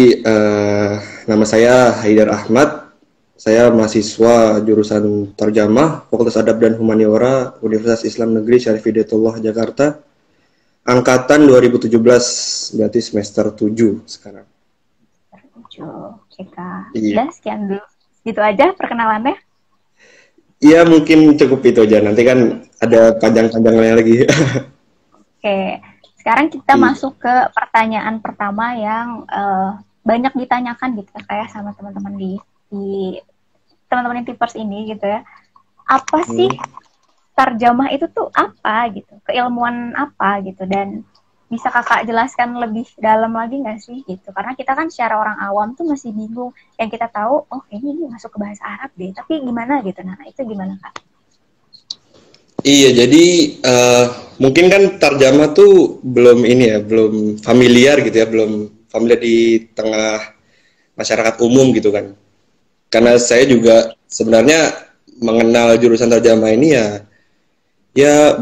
Eh, Nama saya Haidar Ahmad. Saya mahasiswa jurusan Terjemah, Fakultas Adab dan Humaniora, Universitas Islam Negeri Syarif Hidayatullah Jakarta. Angkatan 2017, berarti semester 7 sekarang. Oke Kak. Iya. Udah sekian dulu. Gitu aja perkenalannya. Iya, mungkin cukup itu aja. Nanti kan ada panjang-panjangnya lagi. Oke. Sekarang kita Iya. masuk ke pertanyaan pertama yang banyak ditanyakan gitu ya, kayak sama teman-teman di teman-teman Tipers ini gitu ya. Apa sih tarjamah itu tuh apa gitu? Keilmuan apa gitu? Dan bisa kakak jelaskan lebih dalam lagi nggak sih gitu? Karena kita kan secara orang awam tuh masih bingung. Yang kita tahu, oh ini masuk ke bahasa Arab deh. Tapi gimana gitu? Nah itu gimana kak? Iya, jadi mungkin kan tarjamah tuh belum ini ya, belum familiar gitu ya, belum familiar di tengah masyarakat umum gitu kan. Karena saya juga sebenarnya mengenal jurusan terjemah ini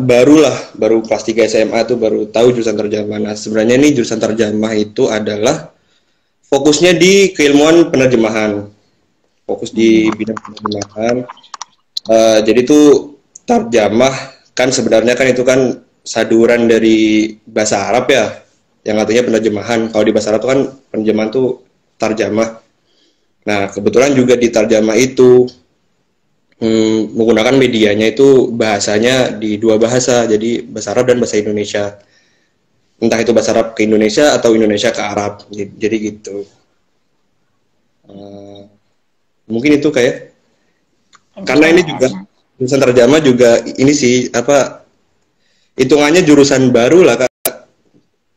baru kelas 3 SMA tuh baru tahu jurusan terjemah. Nah, sebenarnya ini jurusan terjemah itu adalah fokusnya di keilmuan penerjemahan, fokus di bidang penerjemahan. Jadi tuh terjemah kan sebenarnya kan itu kan saduran dari bahasa Arab ya, yang artinya penerjemahan. Kalau di bahasa Arab tuh kan penerjemahan tuh terjemah. Nah, kebetulan juga di terjemah itu menggunakan medianya itu bahasanya di dua bahasa, jadi bahasa Arab dan bahasa Indonesia. Entah itu bahasa Arab ke Indonesia atau Indonesia ke Arab, jadi gitu. Uh, Mungkin itu kayak, karena ini juga jurusan terjemah juga ini sih apa hitungannya jurusan baru lah Kak.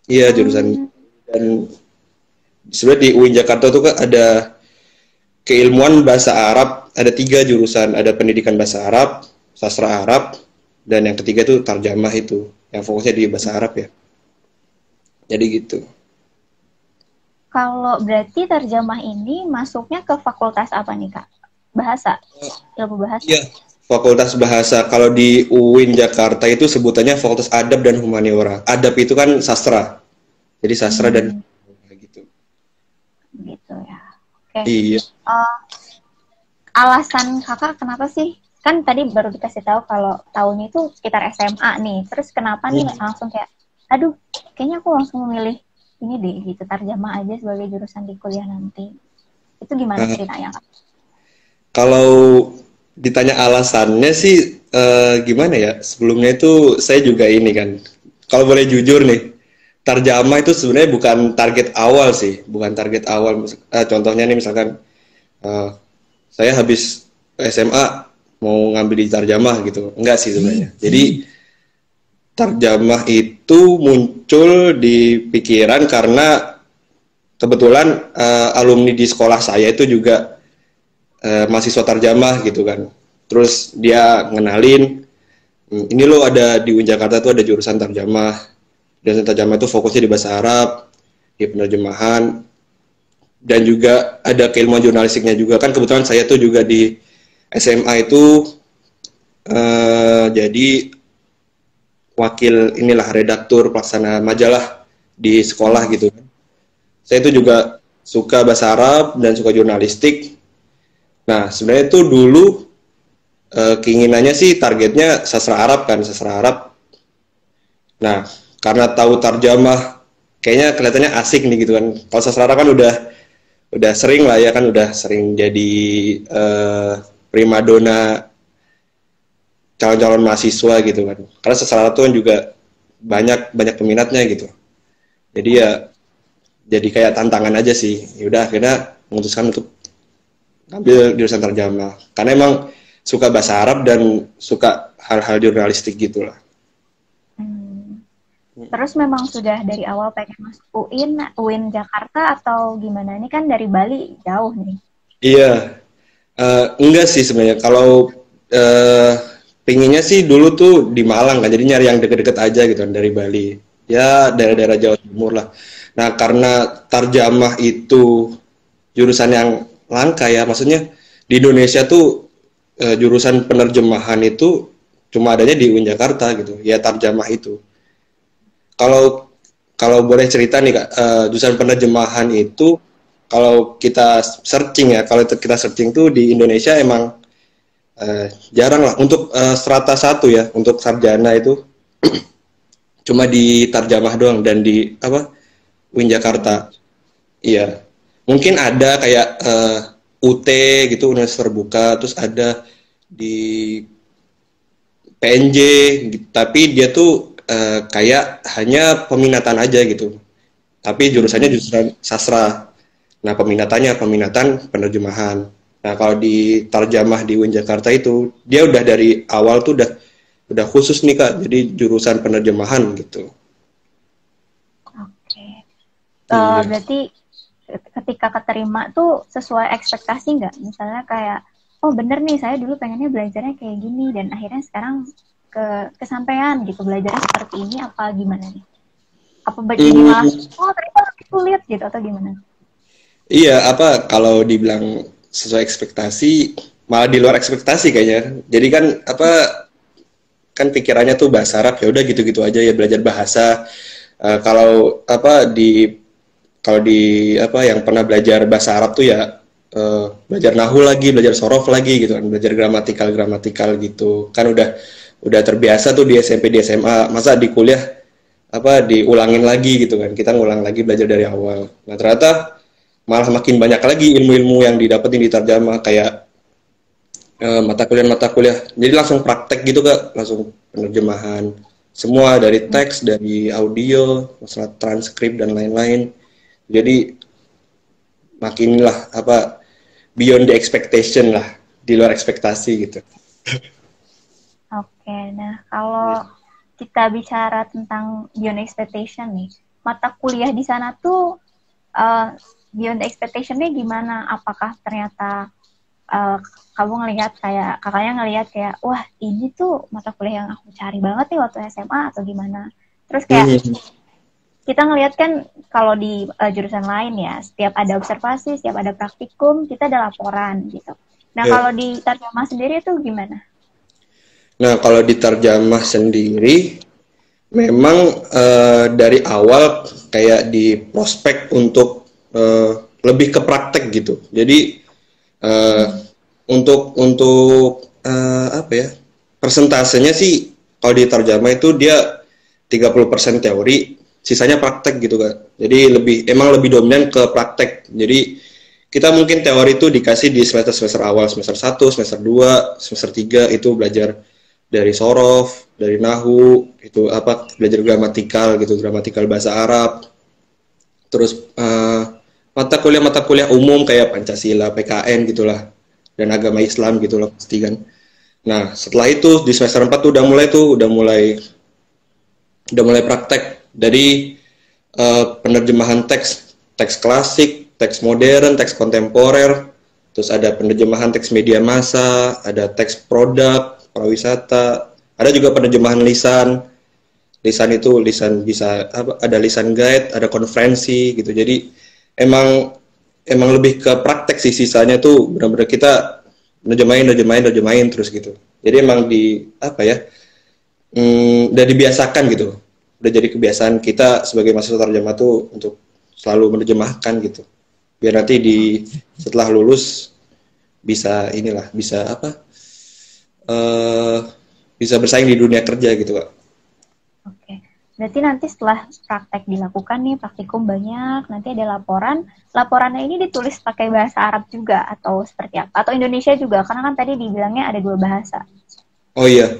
Iya, jurusan. Dan sebenarnya di UIN Jakarta tuh Kak ada keilmuan bahasa Arab, ada 3 jurusan, ada pendidikan bahasa Arab, sastra Arab, dan yang ketiga itu tarjamah itu, yang fokusnya di bahasa Arab ya. Jadi gitu. Kalau berarti terjemah ini masuknya ke fakultas apa nih kak? Bahasa, ilmu bahasa. Iya, Fakultas Bahasa. Kalau di UIN Jakarta itu sebutannya Fakultas Adab dan Humaniora. Adab itu kan sastra, jadi sastra dan gitu. Gitu ya. Oke. Iya. Alasan kakak kenapa sih? Kan tadi baru dikasih tahu kalau tahunnya itu sekitar SMA nih. Terus kenapa nih langsung kayak, aduh, kayaknya aku langsung memilih ini deh gitu, terjemah aja sebagai jurusan di kuliah nanti. Itu gimana ceritanya kak? Kalau ditanya alasannya sih gimana ya? Sebelumnya itu saya juga ini kan. Kalau boleh jujur nih, terjemah itu sebenarnya bukan target awal sih, bukan target awal. Contohnya nih misalkan saya habis SMA mau ngambil di terjemah gitu. Enggak sih sebenarnya. Jadi terjemah itu muncul di pikiran karena kebetulan alumni di sekolah saya itu juga mahasiswa terjemah gitu kan. Terus dia ngenalin, ini loh ada di UIN Jakarta tuh ada jurusan terjemah. Jurusan terjemah itu fokusnya di bahasa Arab, di penerjemahan, dan juga ada keilmuan jurnalistiknya juga. Kan kebetulan saya tuh juga di SMA itu jadi wakil inilah redaktur pelaksana majalah di sekolah gitu kan. Saya itu juga suka bahasa Arab dan suka jurnalistik. Nah, sebenarnya itu dulu keinginannya sih targetnya sastra Arab kan, sastra Arab. Nah, karena tahu terjemah, kayaknya kelihatannya asik nih gitu kan. Kalau sastra Arab kan udah sering lah ya kan, udah sering jadi primadona calon-calon mahasiswa gitu kan. Karena sastra Arab tuh kan juga banyak peminatnya gitu. Jadi ya jadi kayak tantangan aja sih. Ya udah akhirnya memutuskan untuk ambil jurusan terjemah karena emang suka bahasa Arab dan suka hal-hal jurnalistik gitulah. Terus memang sudah dari awal pengen masuk UIN Jakarta atau gimana? Ini kan dari Bali jauh nih. Iya, enggak sih sebenarnya. Kalau pinginnya sih dulu tuh di Malang kan, jadi nyari yang deket-deket aja gitu kan dari Bali. Ya daerah-daerah Jawa Timur lah. Nah karena terjemah itu jurusan yang langka ya, maksudnya di Indonesia tuh jurusan penerjemahan itu cuma adanya di UIN Jakarta gitu, ya terjemah itu. Kalau boleh cerita nih Kak, jurusan penerjemahan itu kalau kita searching ya, kalau kita searching tuh di Indonesia emang jarang lah untuk strata 1 ya, untuk sarjana itu cuma di Tarjamah doang dan di apa UIN Jakarta. Iya, mungkin ada kayak UT gitu, Universitas Terbuka, terus ada di PNJ, gitu. Tapi dia tuh kayak hanya peminatan aja gitu. Tapi jurusannya jurusan sastra. Nah, peminatan penerjemahan. Nah, kalau di Tarjamah di UIN Jakarta itu, dia udah dari awal tuh udah khusus nih Kak, jadi jurusan penerjemahan gitu. Oke. Iya. Berarti ketika keterima tuh sesuai ekspektasi nggak? Misalnya kayak, oh bener nih saya dulu pengennya belajarnya kayak gini dan akhirnya sekarang kesampaian gitu belajarnya seperti ini apa gimana nih? Apa jadi malah oh ternyata lebih sulit gitu atau gimana? Iya, apa kalau dibilang sesuai ekspektasi, malah di luar ekspektasi kayaknya. Jadi kan apa kan pikirannya tuh bahasa Arab ya udah gitu-gitu aja ya belajar bahasa. Kalau apa di apa yang pernah belajar bahasa Arab tuh ya belajar nahu lagi, belajar sorof lagi gitu kan, belajar gramatikal gitu. Kan udah terbiasa tuh di SMP di SMA, masa di kuliah apa diulangin lagi gitu kan. Kita ngulang lagi belajar dari awal. Nah, ternyata malah makin banyak lagi ilmu-ilmu yang didapetin di tarjamah kayak mata kuliah jadi langsung praktek gitu Kak, langsung penerjemahan semua dari teks, dari audio, masalah transkrip dan lain-lain. Jadi makin lah apa beyond the expectation lah, di luar ekspektasi gitu. Oke, nah kalau kita bicara tentang beyond expectation nih, mata kuliah di sana tuh beyond expectation-nya gimana? Apakah ternyata kamu ngelihat kayak kakaknya ngelihat kayak wah ini tuh mata kuliah yang aku cari banget nih waktu SMA atau gimana? Terus kayak kita ngelihat kan kalau di jurusan lain ya setiap ada observasi, setiap ada praktikum kita ada laporan gitu. Nah kalau di Tarjamah sendiri itu gimana? Nah kalau di Tarjamah sendiri memang dari awal kayak di prospek untuk lebih ke praktek gitu. Jadi untuk apa ya? Persentasenya sih kalau di Tarjamah itu dia 30% teori, sisanya praktek gitu kan. Jadi emang lebih dominan ke praktek. Jadi kita mungkin teori itu dikasih di semester awal, semester 1, semester 2, semester 3 itu belajar dari sorof, dari nahu, itu apa belajar gramatikal bahasa Arab. Terus mata kuliah umum kayak Pancasila, PKN gitulah, dan agama Islam gitulah pasti kan. Nah setelah itu di semester 4 tuh udah mulai praktek dari penerjemahan teks klasik, teks modern, teks kontemporer, terus ada penerjemahan teks media massa, ada teks produk, pariwisata, ada juga penerjemahan lisan itu lisan bisa ada lisan guide, ada konferensi gitu. Jadi emang lebih ke praktek sih, sisanya tuh benar-benar kita nerjemahin terus gitu. Jadi emang udah dibiasakan gitu, udah jadi kebiasaan kita sebagai mahasiswa tarjamah tuh untuk selalu menerjemahkan gitu, biar nanti setelah lulus bisa bisa bersaing di dunia kerja gitu Kak. Oke, berarti nanti setelah praktek dilakukan nih, praktikum banyak, nanti ada laporannya ini ditulis pakai bahasa Arab juga atau seperti apa? Atau Indonesia juga, karena kan tadi dibilangnya ada 2 bahasa. Oh iya,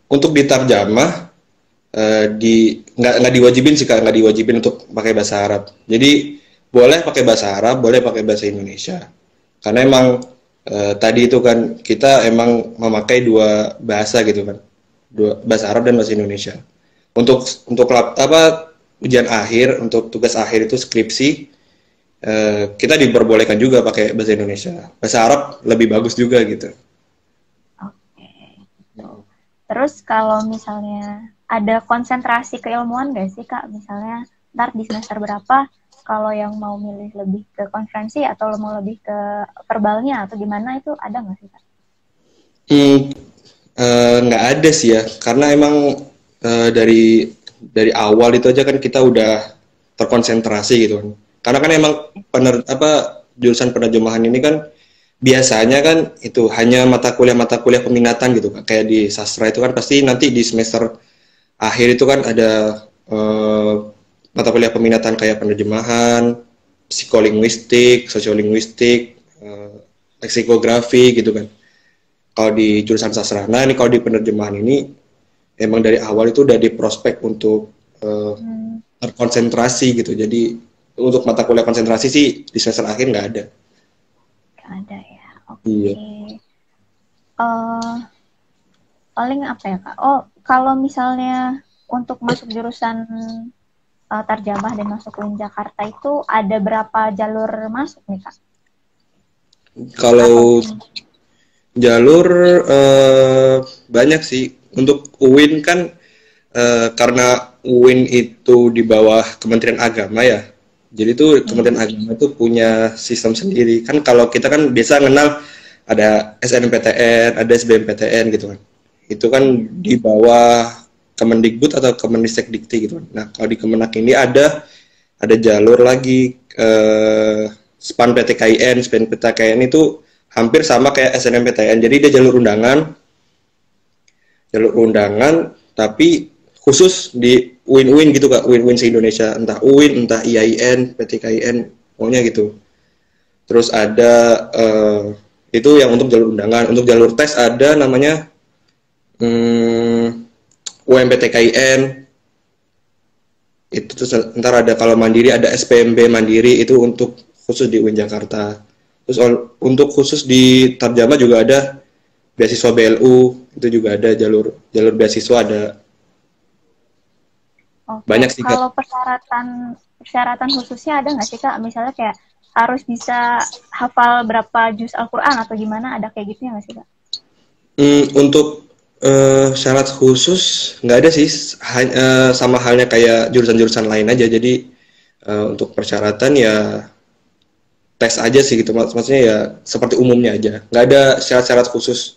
untuk di tarjamah nggak diwajibin sih Kak, nggak diwajibin untuk pakai bahasa Arab. Jadi boleh pakai bahasa Arab, boleh pakai bahasa Indonesia. Karena emang tadi itu kan kita emang memakai 2 bahasa gitu kan, bahasa Arab dan bahasa Indonesia. Untuk ujian akhir, untuk tugas akhir itu skripsi, kita diperbolehkan juga pakai bahasa Indonesia. Bahasa Arab lebih bagus juga gitu. Oke. Terus kalau misalnya ada konsentrasi keilmuan nggak sih Kak? Misalnya ntar di semester berapa kalau yang mau milih lebih ke konferensi atau mau lebih ke verbalnya atau gimana itu ada nggak sih Kak? Nggak ada sih ya, karena emang dari awal itu aja kan kita udah terkonsentrasi gitu kan. Karena kan emang jurusan penerjemahan ini kan biasanya kan itu hanya mata kuliah peminatan gitu Kak. Kayak di sastra itu kan pasti nanti di semester akhir itu kan ada mata kuliah peminatan kayak penerjemahan, psikolinguistik, sosiolinguistik, leksikografi gitu kan. Kalau di jurusan sastra. Nah, ini kalau di penerjemahan ini emang dari awal itu udah di prospek untuk terkonsentrasi gitu. Jadi untuk mata kuliah konsentrasi sih di semester akhir nggak ada. Nggak ada ya. Oke. Iya. Paling apa ya Kak? Oh, kalau misalnya untuk masuk jurusan terjemah dan masuk UIN Jakarta itu ada berapa jalur masuk nih Kak? Kalau jalur banyak sih. Untuk UIN kan karena UIN itu di bawah Kementerian Agama ya. Jadi tuh Kementerian Agama itu punya sistem sendiri. Kan kalau kita kan biasa kenal ada SNMPTN, ada SBMPTN gitu kan. Itu kan di bawah Kemendikbud atau Kemendikti gitu kan. Nah, kalau di Kemenak ini ada jalur lagi SPAN PTKIN, SPAN PTKIN itu hampir sama kayak SNMPTN. Jadi dia jalur undangan tapi khusus di UIN gitu Kak, UIN se-Indonesia, entah UIN, entah IAIN, PTKIN, pokoknya gitu. Terus ada itu yang untuk jalur undangan. Untuk jalur tes ada namanya UMPTKIN. Itu terus ntar ada kalau mandiri ada SPMB mandiri itu untuk khusus di UIN Jakarta. Terus untuk khusus di Tarjama juga ada beasiswa BLU, itu juga ada jalur beasiswa ada. Oke. Banyak sih Kak. Kalau persyaratan khususnya ada nggak sih Kak? Misalnya kayak harus bisa hafal berapa juz Al-Quran atau gimana? Ada kayak gitu nggak sih Kak? Untuk syarat khusus nggak ada sih, sama halnya kayak jurusan-jurusan lain aja. Jadi untuk persyaratan ya tes aja sih gitu, maksudnya ya seperti umumnya aja, nggak ada syarat-syarat khusus.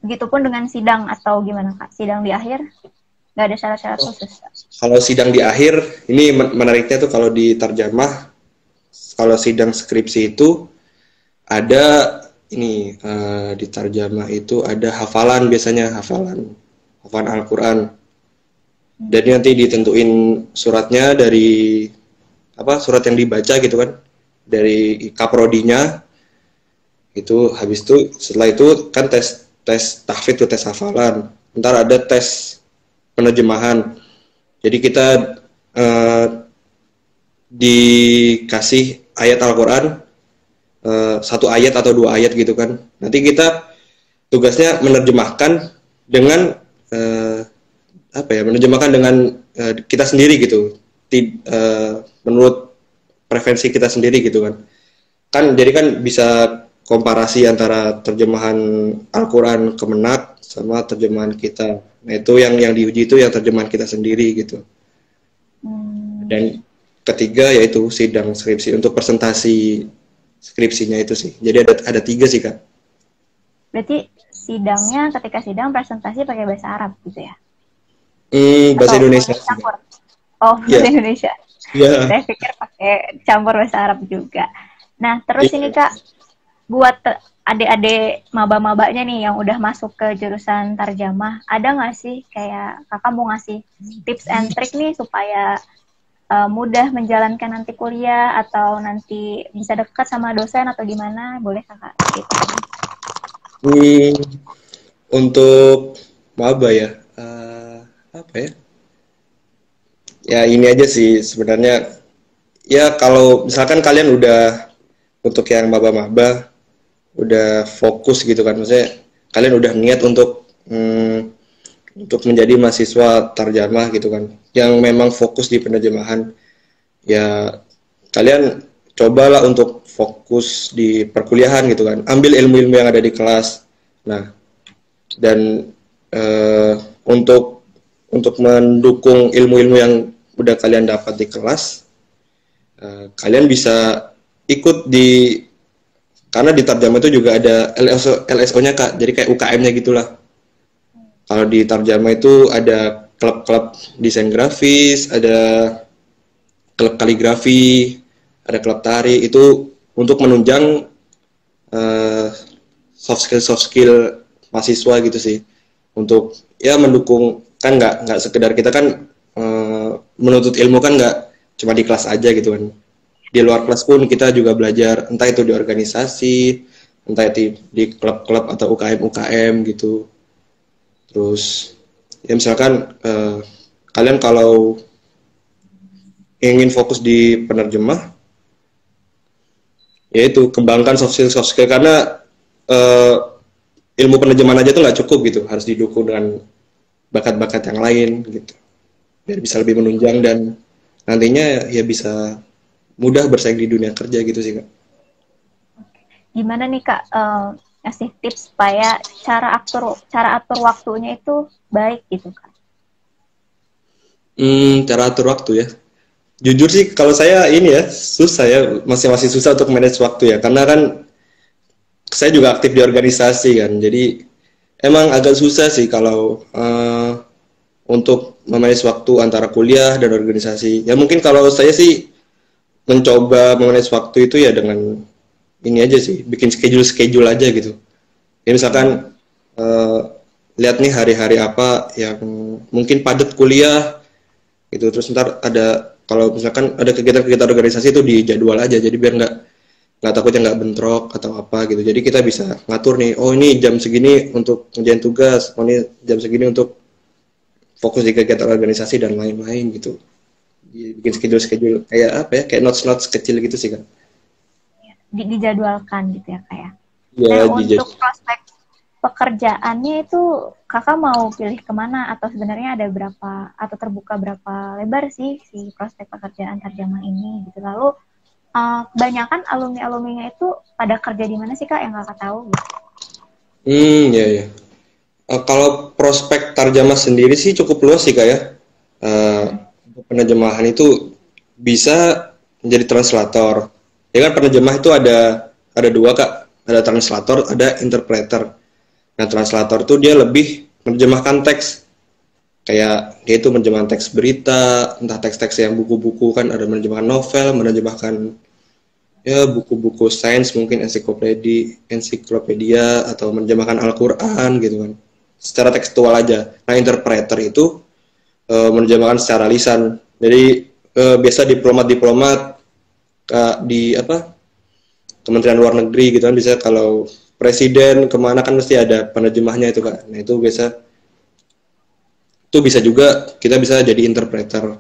Begitupun dengan sidang atau gimana Kak? Sidang di akhir nggak ada syarat-syarat khusus? Kalau sidang di akhir, ini menariknya tuh kalau di Tarjamah, kalau sidang skripsi itu ada ini di Tarjamah itu ada hafalan, biasanya hafalan Al-Quran. Jadi nanti ditentuin suratnya dari surat yang dibaca gitu kan, dari kaprodinya itu. Habis itu setelah itu kan tes tahfidz tuh, tes hafalan. Ntar ada tes penerjemahan. Jadi kita dikasih ayat Al-Quran, satu ayat atau dua ayat gitu kan. Nanti kita tugasnya menerjemahkan dengan menerjemahkan dengan kita sendiri gitu. Menurut preferensi kita sendiri gitu kan. Jadi kan bisa komparasi antara terjemahan Al-Quran Kemenak sama terjemahan kita. Nah, itu yang diuji itu yang terjemahan kita sendiri gitu. Dan ketiga yaitu sidang skripsi untuk presentasi skripsinya itu sih. Jadi ada 3 sih Kak. Berarti sidangnya ketika sidang presentasi pakai bahasa Arab gitu ya? Bahasa Indonesia. Oh, bahasa Indonesia. Yeah. Saya pikir pakai campur bahasa Arab juga. Nah, terus ini Kak, buat adik-adik maba-mabanya nih yang udah masuk ke jurusan Tarjamah, ada nggak sih kayak Kakak mau ngasih tips and trick nih supaya mudah menjalankan nanti kuliah atau nanti bisa dekat sama dosen atau gimana? Boleh Kakak? Gitu. Untuk maba ya, apa ya? Ya ini aja sih sebenarnya. Ya kalau misalkan kalian udah, untuk yang maba-maba udah fokus gitu kan, maksudnya kalian udah niat untuk menjadi mahasiswa Tarjamah gitu kan, yang memang fokus di penerjemahan, ya kalian cobalah untuk fokus di perkuliahan gitu kan, ambil ilmu-ilmu yang ada di kelas. Nah, dan untuk mendukung ilmu-ilmu yang udah kalian dapat di kelas, kalian bisa ikut karena di Tarjamah itu juga ada LSO-nya Kak, jadi kayak UKM-nya gitulah. Kalau di Tarjamah itu ada klub-klub desain grafis, ada klub kaligrafi, ada klub tari, itu untuk menunjang soft skill mahasiswa gitu sih, untuk ya mendukung, kan nggak sekedar kita kan menuntut ilmu kan nggak cuma di kelas aja gitu kan, di luar kelas pun kita juga belajar, entah itu di organisasi, entah itu di klub-klub atau UKM gitu. Terus ya misalkan kalian kalau ingin fokus di penerjemah, yaitu kembangkan soft skill karena ilmu penerjemahan aja tuh nggak cukup gitu, harus didukung dengan bakat-bakat yang lain gitu, biar bisa lebih menunjang dan nantinya ya bisa mudah bersaing di dunia kerja gitu sih Kak. Gimana nih Kak ngasih tips supaya cara atur waktunya itu baik gitu Kak? Cara atur waktu ya. Jujur sih kalau saya ini ya susah ya, masih susah untuk manage waktu ya, karena kan saya juga aktif di organisasi kan, jadi emang agak susah sih kalau untuk memanage waktu antara kuliah dan organisasi. Ya mungkin kalau saya sih mencoba memanage waktu itu ya dengan ini aja sih, bikin schedule aja gitu. Ya misalkan lihat nih hari-hari apa yang mungkin padat kuliah gitu, terus ntar ada, kalau misalkan ada kegiatan-kegiatan organisasi itu di jadwal aja, jadi biar nggak takutnya nggak bentrok atau apa gitu. Jadi kita bisa ngatur nih, oh ini jam segini untuk ngerjain tugas, oh ini jam segini untuk fokus di kegiatan organisasi dan lain-lain gitu. Bikin schedule kayak apa ya, kayak notes kecil gitu sih kan. Dijadwalkan gitu ya kayak. Ya, nah untuk prospek pekerjaannya itu kakak mau pilih kemana, atau sebenarnya ada berapa atau terbuka berapa lebar sih si prospek pekerjaan terjemah ini gitu. Lalu kebanyakan alumni-alumninya itu pada kerja di mana sih Kak yang kakak tahu? Ya. Kalau prospek terjemah sendiri sih cukup luas sih Kak ya. Penerjemahan itu bisa menjadi translator. Ya kan penerjemah itu ada dua Kak, ada translator, ada interpreter. Nah translator itu dia lebih menerjemahkan teks, kayak dia itu menerjemahkan teks berita, entah teks-teks yang buku-buku kan, ada menerjemahkan novel, menerjemahkan ya buku-buku sains mungkin ensiklopedia atau menerjemahkan Al-Quran gitu kan, secara tekstual aja. Nah interpreter itu menerjemahkan secara lisan. Jadi biasa diplomat di Kementerian Luar Negeri gitu kan, bisa kalau presiden kemana kan mesti ada penerjemahnya itu Kak. Nah itu bisa juga kita bisa jadi interpreter.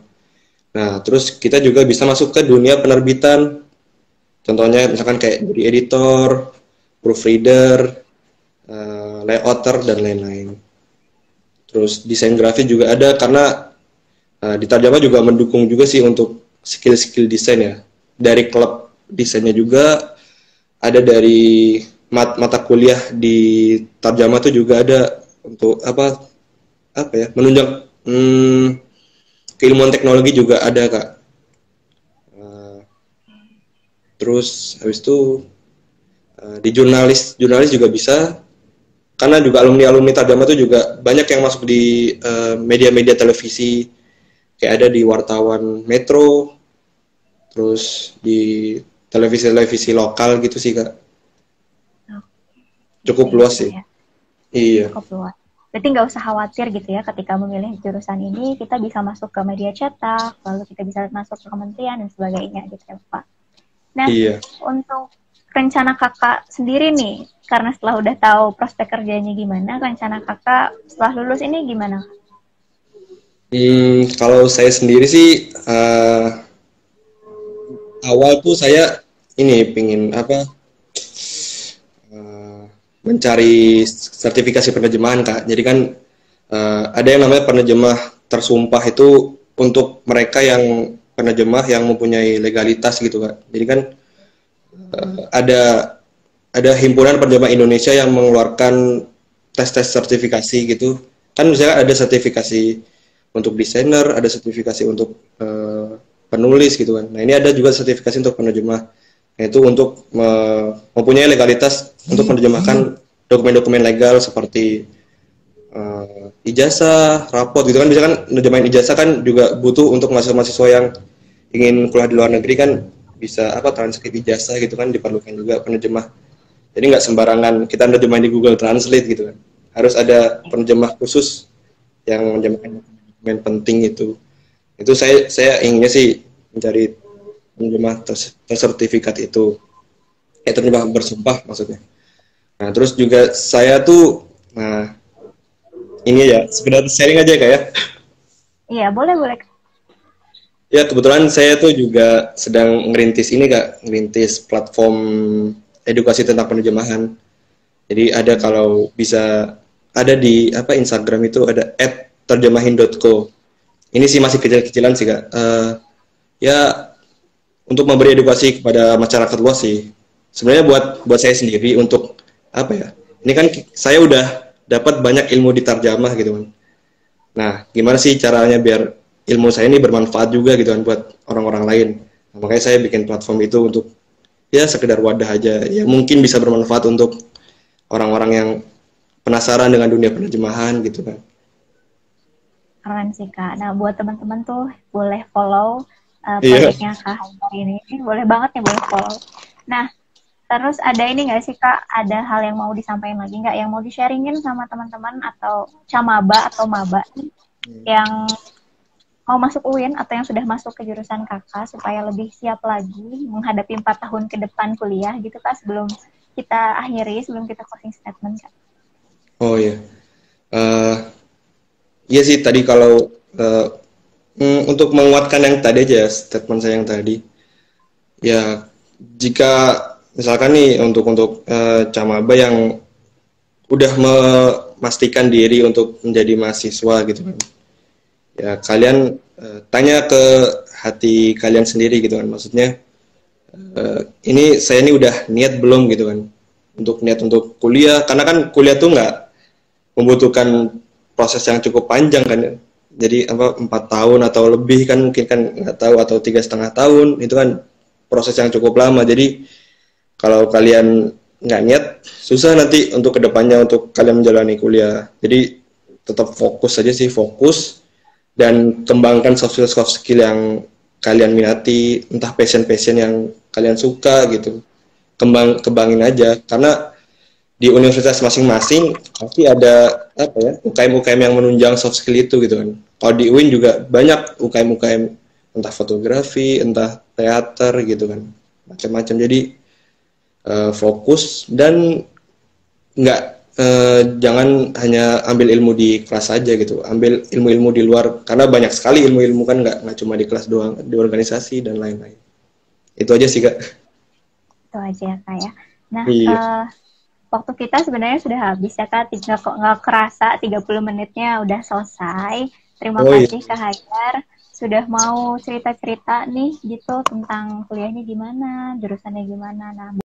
Nah terus kita juga bisa masuk ke dunia penerbitan, contohnya misalkan kayak jadi editor, proofreader, layouter dan lain-lain. Terus desain grafis juga ada, karena di Tarjama juga mendukung juga sih untuk skill desain ya. Dari klub desainnya juga ada, dari mata kuliah di Tarjama itu juga ada untuk apa ya, menunjang keilmuan teknologi juga ada Kak. Terus habis itu di jurnalis juga bisa, karena juga alumni Tarjama itu juga banyak yang masuk di media-media televisi, kayak ada di wartawan Metro, terus di televisi lokal gitu sih Kak. Cukup luas sih. Ya. Iya. Cukup luas. Berarti nggak usah khawatir gitu ya, ketika memilih jurusan ini kita bisa masuk ke media cetak, lalu kita bisa masuk ke kementerian dan sebagainya gitu ya Pak. Nah, iya. Untuk rencana kakak sendiri nih, karena setelah udah tahu prospek kerjanya gimana, rencana kakak setelah lulus ini gimana? Kalau saya sendiri sih awal tuh saya ini pingin mencari sertifikasi penerjemahan Kak. Jadi kan ada yang namanya penerjemah tersumpah, itu untuk mereka yang penerjemah yang mempunyai legalitas gitu Kak. Jadi kan ada himpunan penerjemah Indonesia yang mengeluarkan tes sertifikasi gitu. Kan misalnya ada sertifikasi untuk desainer, ada sertifikasi untuk penulis gitu kan. Nah ini ada juga sertifikasi untuk penerjemah, yaitu untuk mempunyai legalitas untuk menerjemahkan dokumen-dokumen legal seperti ijazah, rapot gitu kan. Bisa kan menerjemahin ijazah kan juga butuh untuk mahasiswa yang ingin kuliah di luar negeri kan bisa apa transkrip ijazah gitu kan diperlukan juga penerjemah. Jadi nggak sembarangan kita nerjemahin di Google Translate gitu kan. Harus ada penerjemah khusus yang menjemahkan dokumen penting itu. Itu saya inginnya sih mencari penerjemah tersertifikat itu. Terjemah bersumpah maksudnya. Nah, terus juga saya tuh nah ini ya sekedar sharing aja kayak Iya, boleh, boleh. ya kebetulan saya tuh juga sedang ngerintis ini Kak, ngerintis platform edukasi tentang penerjemahan. Jadi ada kalau bisa ada di apa Instagram itu ada @terjemahin.co. Ini sih masih kecil-kecilan sih Kak. Ya untuk memberi edukasi kepada masyarakat luas sih. Sebenarnya buat saya sendiri untuk apa ya? Ini kan saya udah dapat banyak ilmu di tarjamah gitu kan. Nah, gimana sih caranya biar ilmu saya ini bermanfaat juga gitu kan buat orang-orang lain. Nah, makanya saya bikin platform itu untuk ya sekedar wadah aja. Ya mungkin bisa bermanfaat untuk orang-orang yang penasaran dengan dunia penerjemahan gitu kan. Keren sih, Kak. Nah, buat teman-teman tuh boleh follow Iya. proyeknya Kak Haidar ini. Boleh banget nih, boleh follow. Nah, terus ada ini nggak sih, Kak? Ada hal yang mau disampaikan lagi nggak? Yang mau di-sharingin sama teman-teman atau camaba atau maba nih, yang mau masuk UIN atau yang sudah masuk ke jurusan Kakak supaya lebih siap lagi menghadapi 4 tahun ke depan kuliah gitu, Kak, sebelum kita akhiri, sebelum kita closing statement, Kak. Oh iya. Eh, iya sih tadi kalau eh, untuk menguatkan yang tadi aja statement saya yang tadi. Ya jika misalkan nih untuk camaba yang udah memastikan diri untuk menjadi mahasiswa gitu kan. Ya kalian tanya ke hati kalian sendiri gitu kan. Maksudnya ini saya ini udah niat belum gitu kan untuk niat untuk kuliah karena kan kuliah tuh nggak membutuhkan proses yang cukup panjang kan ya. Jadi apa 4 tahun atau lebih kan mungkin kan nggak tahu atau 3,5 tahun itu kan proses yang cukup lama. Jadi kalau kalian nggak niat susah nanti untuk kedepannya untuk kalian menjalani kuliah. Jadi tetap fokus aja sih fokus dan kembangkan soft skill yang kalian minati, entah passion yang kalian suka gitu. Kembangin aja karena di universitas masing-masing pasti ada apa ya UKM yang menunjang soft skill itu gitu kan. Kalau di UIN juga banyak UKM entah fotografi, entah teater gitu kan, macam-macam. Jadi fokus dan nggak jangan hanya ambil ilmu di kelas saja gitu, ambil ilmu-ilmu di luar karena banyak sekali ilmu-ilmu kan nggak cuma di kelas doang, di organisasi dan lain-lain. Itu aja sih Kak. Itu aja ya, Kak ya. Nah, Iya. waktu kita sebenarnya sudah habis ya, Kak. Nggak kerasa 30 menitnya udah selesai. Terima Oh iya. kasih Kak Haidar sudah mau cerita-cerita nih gitu tentang kuliahnya gimana, jurusannya gimana. Nah,